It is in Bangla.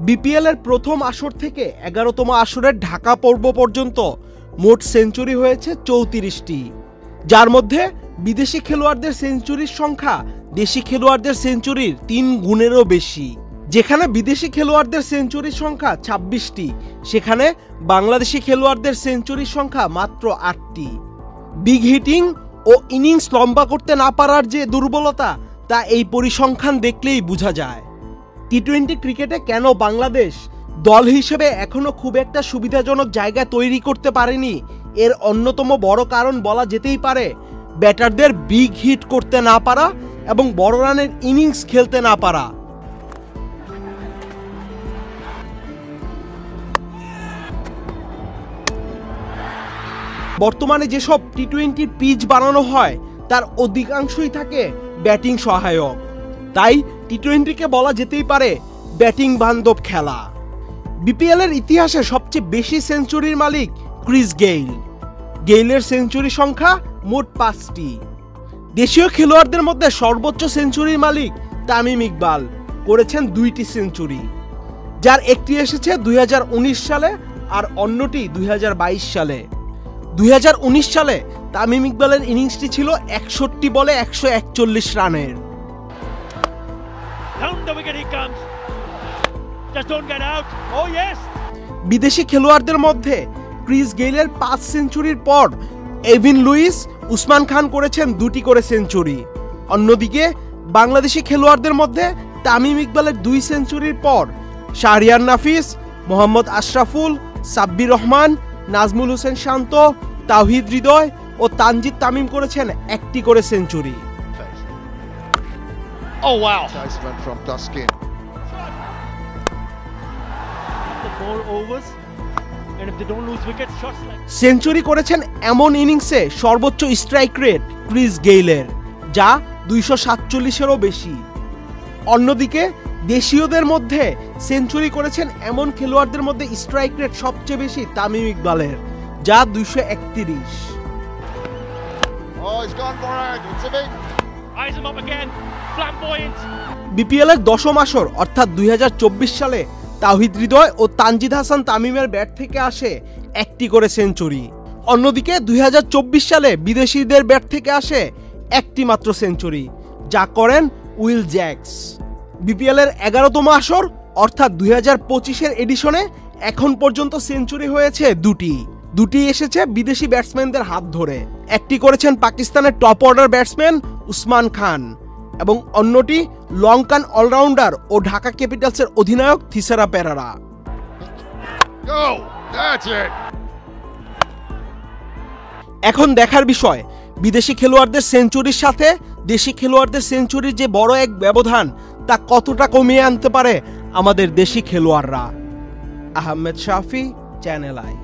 বিপিএল এর প্রথম আসর থেকে 11তম আসরের ঢাকা পর্ব পর্যন্ত মোট সেঞ্চুরি হয়েছে 34টি, যার মধ্যে বিদেশি খেলোয়াড়দের সেঞ্চুরির সংখ্যা দেশি খেলোয়াড়দের সেঞ্চুরির 3 গুণেরও বেশি। যেখানে বিদেশি খেলোয়াড়দের সেঞ্চুরির সংখ্যা 26টি, সেখানে বাংলাদেশি খেলোয়াড়দের সেঞ্চুরির সংখ্যা মাত্র 8টি। বিগ হিটিং ও ইনিংস লম্বা করতে না পারার যে দুর্বলতা, তা এই পরিসংখ্যান দেখলেই বোঝা যায়। টি-20 ক্রিকেটে কেন বাংলাদেশ দল হিসেবে এখনো খুব একটা সুবিধাজনক জায়গা তৈরি করতে পারেনি, এর অন্যতম বড় কারণ বলা যেতেই পারে ব্যাটারদের বিগ হিট করতে না পারা এবং বড় রানের ইনিংস খেলতে না পারা। বর্তমানে যেসব টি-20 পিচ বানানো হয় তার অধিকাংশই থাকে ব্যাটিং সহায়ক, তাই টি-20কে বলা যেতেই পারে ব্যাটিং বান্ধব খেলা। বিপিএল এর ইতিহাসে সবচেয়ে বেশি সেঞ্চুরির মালিক ক্রিস গেইল। গেইলের সেঞ্চুরি সংখ্যা মোট 5টি। দেশীয় খেলোয়াড়দের মধ্যে সর্বোচ্চ সেঞ্চুরির মালিক তামিম ইকবাল, করেছেন 2টি সেঞ্চুরি, যার একটি এসেছে 2019 সালে আর অন্যটি 2022 সালে। 2019 সালে তামিম ইকবালের ইনিংসটি ছিল 61 বলে 141 রানের। বিদেশি খেলোয়াড়দের মধ্যে ক্রিস গেইলের 5 সেঞ্চুরির পর এভিন লুইস, উসমান খান করেছেন 2টি করে সেঞ্চুরি। অন্যদিকে বাংলাদেশি খেলোয়াড়দের মধ্যে তামিম ইকবালের 2 সেঞ্চুরির পর শাহরিয়ার নাফিস, মোহাম্মদ আশরাফুল, সাব্বির রহমান, নাজমুল হোসেন শান্ত, তাওহিদ হৃদয় ও তানজিদ তামিম করেছেন 1টি করে সেঞ্চুরি। সেঞ্চুরি করেছেন এমন ইনিংসে সর্বোচ্চ স্ট্রাইক রেট ক্রিস গেইলের, যা 247-এরও বেশি। অন্যদিকে দেশীয়দের মধ্যে সেঞ্চুরি করেছেন এমন খেলোয়াড়দের মধ্যে স্ট্রাইক রেট সবচেয়ে বেশি তামিম ইকবালের, যা 231। বিপিএল এর 10ম আসর অর্থাৎ 2024 সালে তাওহিদ হৃদয় ও তানজিদ হাসান তামিমের ব্যাট থেকে আসে 1টি করে সেঞ্চুরি। অন্যদিকে 2024 সালে বিদেশিদের ব্যাট থেকে আসে 1টি মাত্র সেঞ্চুরি, যা করেন উইল জ্যাকস। বিপিএল এর 11তম আসর অর্থাৎ 2025 এডিশনে এখন পর্যন্ত সেঞ্চুরি হয়েছে 2টি এসেছে বিদেশি ব্যাটসম্যানদের হাত ধরে। 1টি করেছেন পাকিস্তানের টপ অর্ডার ব্যাটসম্যান উসমান খান এবং অন্যটি লঙ্কান অলরাউন্ডার ও ঢাকা ক্যাপিটালসের অধিনায়ক থিসারা পেরেরা। এখন দেখার বিষয় বিদেশি খেলোয়াড়দের সেঞ্চুরির সাথে দেশি খেলোয়াড়দের সেঞ্চুরির যে বড় এক ব্যবধান, তা কতটা কমিয়ে আনতে পারে আমাদের দেশি খেলোয়াড়রা। আহমেদ শাফি, চ্যানেল আই।